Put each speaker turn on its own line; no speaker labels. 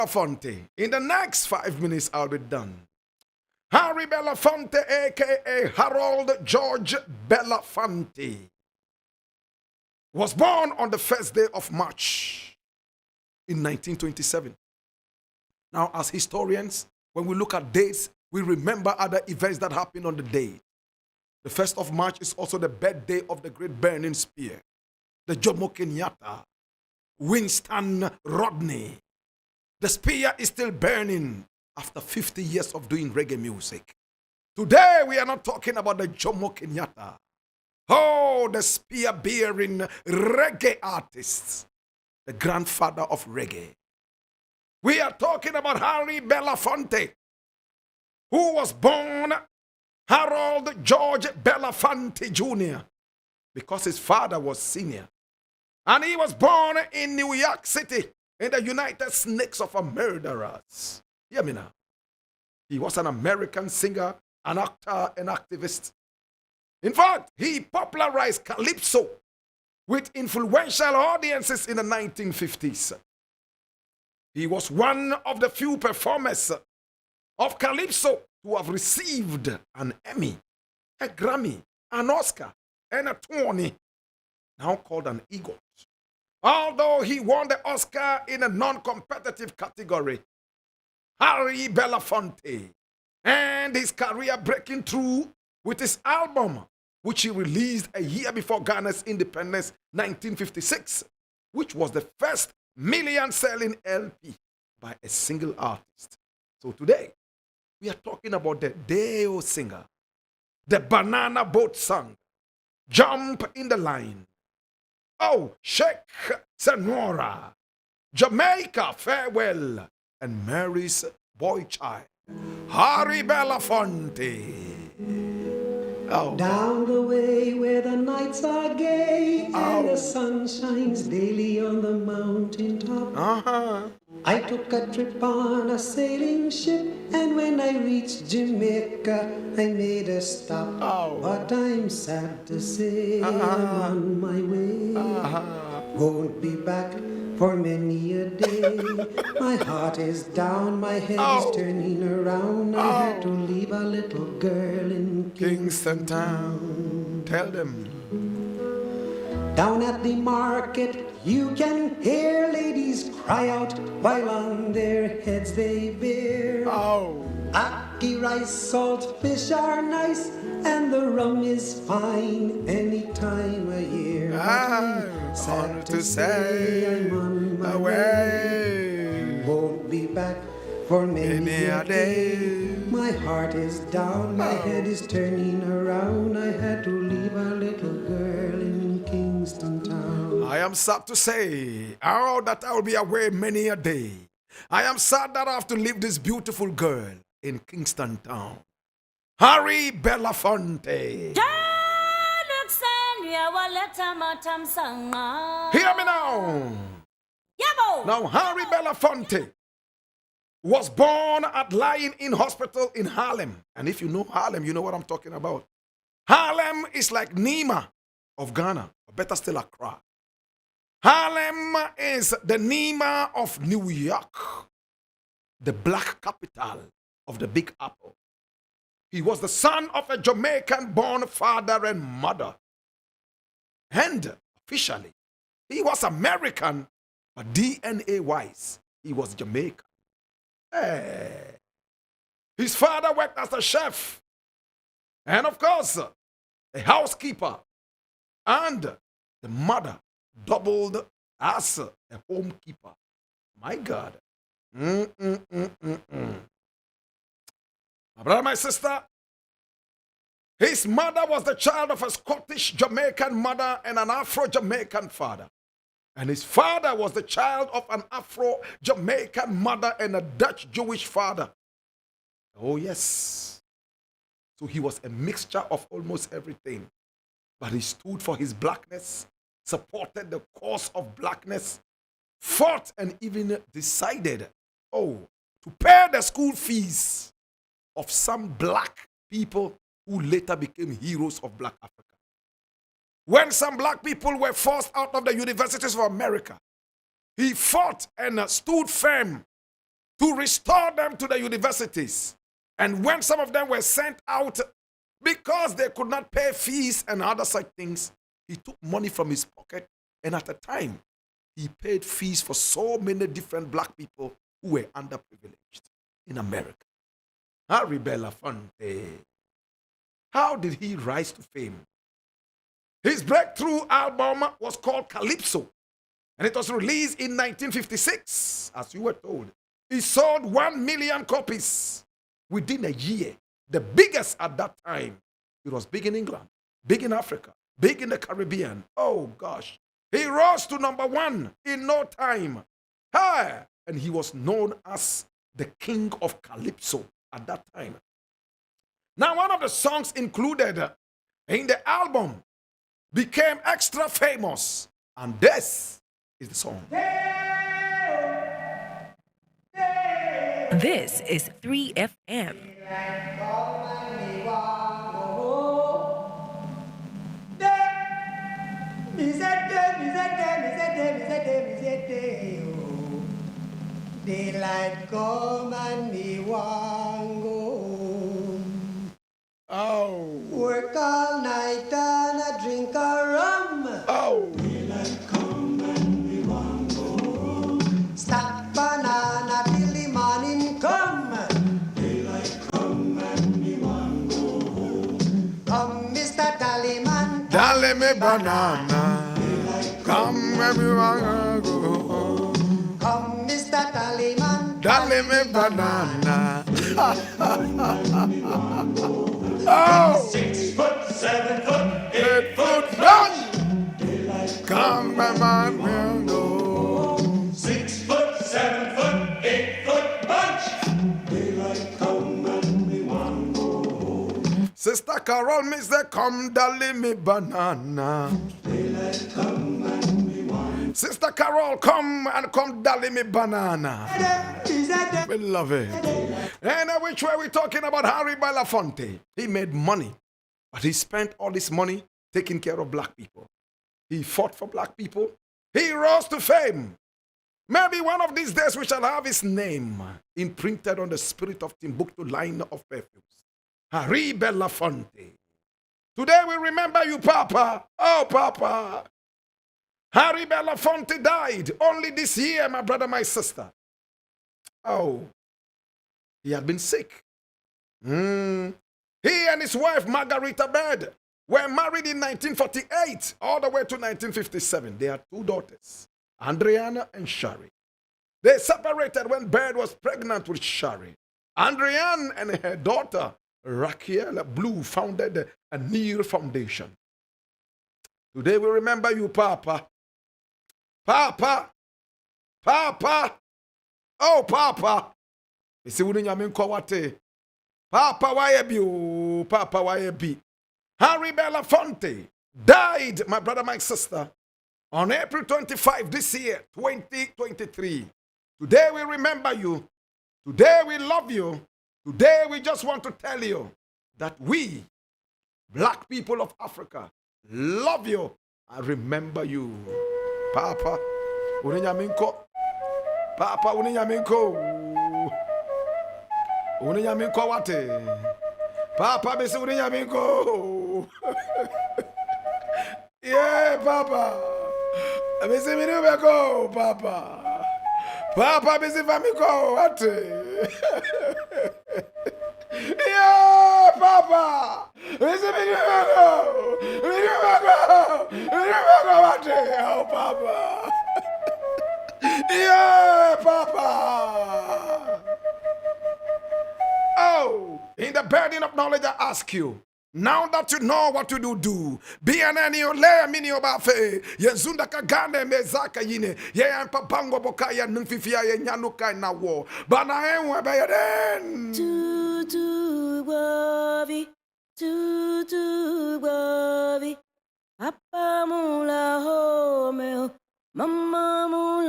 Belafonte. In the next 5 minutes, I'll be done. Harry Belafonte, a.k.a. Harold George Belafonte, was born on the first day of March in 1927. Now, as historians, when we look at dates, we remember other events that happened on the day. The 1st of March is also the birthday of the great burning spear, the Jomo Kenyatta, Winston Rodney. The spear is still burning after 50 years of doing reggae music. Today, we are not talking about the Jomo Kenyatta. Oh, the spear-bearing reggae artist, the grandfather of reggae. We are talking about Harry Belafonte, who was born Harold George Belafonte Jr. because his father was senior. And he was born in New York City in the United Snakes of Murderers. Hear me now. He was an American singer, an actor, and activist. In fact, he popularized calypso with influential audiences in the 1950s. He was one of the few performers of calypso to have received an Emmy, a Grammy, an Oscar, and a Tony, now called an EGOT. Although he won the Oscar in a non-competitive category, Harry Belafonte and his career breaking through with his album, which he released a year before Ghana's independence, 1956, which was the first million-selling LP by a single artist. So today, we are talking about the Deo singer, the Banana Boat song, Jump in the Line, Oh, Sheikh Senora, Jamaica Farewell, and Mary's Boy Child, Harry Belafonte. Oh.
Down the way where the nights are gay and the sun shines daily on the mountain top. I took a trip on a sailing ship, and when I reached Jamaica, I made a stop. But I'm sad to say I'm on my way. Won't be back for many a day. My heart is down, my head is turning around. I had to leave a little girl in
Kingston Town. Tell them.
Down at the market, you can hear ladies cry out while on their heads they bear. Ackee rice, salt fish are nice, and the rum is fine any time of year.
I'm sad to say
I'm on my
way.
Won't be back for many a day. My heart is down, my head is turning around. I had to leave a little girl in Kingston Town.
I am sad to say, that I will be away many a day. I am sad that I have to leave this beautiful girl in Kingston Town. Harry Belafonte. Hear me now. Now, Harry Belafonte was born at Lying In Hospital in Harlem. And if you know Harlem, you know what I'm talking about. Harlem is like Nima of Ghana, or better still Accra. Harlem is the Nima of New York, the black capital of the Big Apple. He was the son of a Jamaican-born father and mother. And officially, he was American, but DNA-wise, he was Jamaican. Hey. His father worked as a chef, and of course, a housekeeper, and the mother doubled as a homekeeper. My God. My brother, my sister, his mother was the child of a Scottish Jamaican mother and an Afro-Jamaican father. And his father was the child of an Afro-Jamaican mother and a Dutch Jewish father. Oh, yes. So he was a mixture of almost everything. But he stood for his blackness, supported the cause of blackness, fought and even decided, to pay the school fees of some black people who later became heroes of black Africa. When some black people were forced out of the universities of America, he fought and stood firm to restore them to the universities. And when some of them were sent out because they could not pay fees and other such things, he took money from his pocket. And at the time, he paid fees for so many different black people who were underprivileged in America. Harry Belafonte. How did he rise to fame? His breakthrough album was called Calypso, and it was released in 1956, as you were told. It sold 1 million copies within a year, the biggest at that time. It was big in England, big in Africa, big in the Caribbean. Oh gosh. He rose to #1 in no time. Hi! And he was known as the King of Calypso at that time. Now, one of the songs included in the album became extra famous, and this is the song.
This is 3FM.
Daylight come and me want go home.
Oh.
Work all night and a drink a rum.
Oh.
Daylight come and me want go home. Stack banana till the morning come. Daylight come and me want go home. Come, Mr. Tallyman.
Dale me banana. Come, everyone go home.
Come, Mr. Tallyman.
Dale me banana. Oh.
6 foot, 7 foot,
8 foot lunch. Come, my man, we'll go.
6 foot, 7 foot, 8 foot bunch. Daylight come and we want go home.
Sister Carol, Mr. Come, dale me banana.
Daylight come and we want.
Sister Carol, come and come, dale me banana. We love it. And which way we talking about Harry Belafonte? He made money, but he spent all this money taking care of black people. He fought for black people. He rose to fame. Maybe one of these days we shall have his name imprinted on the spirit of Timbuktu line of perfumes. Harry Belafonte. Today we remember you, Papa. Oh, Papa. Harry Belafonte died only this year, my brother, my sister. Oh, he had been sick. He and his wife, Margarita Bird, were married in 1948 all the way to 1957. They had 2 daughters, Andriana and Shari. They separated when Bird was pregnant with Shari. Andriana and her daughter, Raquel Blue, founded a Near Foundation. Today we remember you, Papa. Papa. Papa. Oh, Papa. Papa, why be? Papa, why be? Harry Belafonte died, my brother, my sister, on April 25 this year, 2023. Today we remember you. Today we love you. Today we just want to tell you that we, black people of Africa, love you and remember you. Papa, uninyaminko. Papa, uninyaminko. Uninyaminko wate. Papa, besi uninyaminko. Yeah, Papa. Besi minubeko, Papa. Papa, besi famiko wate. Yeah, Papa. Besi minubeko. Minubeko wate. Oh, Papa. Yeah, Papa. Oh, in the burden of knowledge, I ask you, now that you know what to do, be an anio mini obafe, Yazunda Kagane Mezaka Yine, Yan Papango Bokaya Nunfifia Yanuka na war, but I am where by then.
To worry, Papa Mula Home, Mama Mula.